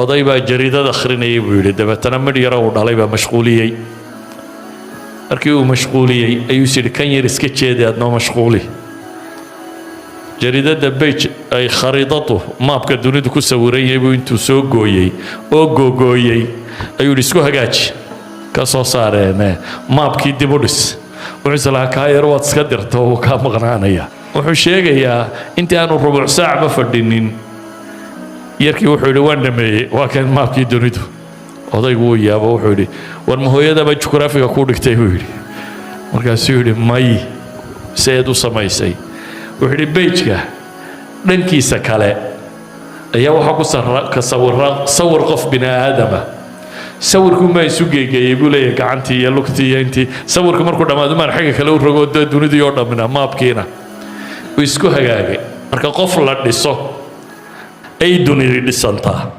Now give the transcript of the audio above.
oday baa jariidada akhrinayay buu yidhi dabeetana midh yaro uu dhalay baa mashquuliyey markii uu mashquuliyey ayuu yidhi kan yar iska jeedi aad noo mashquuli jariidada bej ay khariidadu maabka dunidu ku sawiran yahay buu intuu soo gooyey oo googooyey ayuu yidhi isku hagaaji ka soo saareen maabkii dib u dhis wuxuu islahaa kaa yar waad iska dirto uu kaa maqnaanaya wuxuu sheegayaa intii aanu rubuc saac ma fadhinin yarkii wuxuu yidhi waan dhameeyey waa kan maabkii dunidu odaygu wuu yaabo wuxuu yidhi war ma hooyadaba jugraafiga ku dhigtay buu yidhi markaasuu yidhi may seed u samaysay wuxuu yidhi bejka dhankiisa kale ayaa waxaa ku sawir qof bini aadama sawirkuunbaa isu geegeeyey buu leeyahay gacantii iyo lugtii iyo intii sawirku markuu dhammaado maan xagga kale u rogo dunidii oo dhammina maabkiina uu isku hagaagay marka qof la dhiso ay dunidii dhisantaa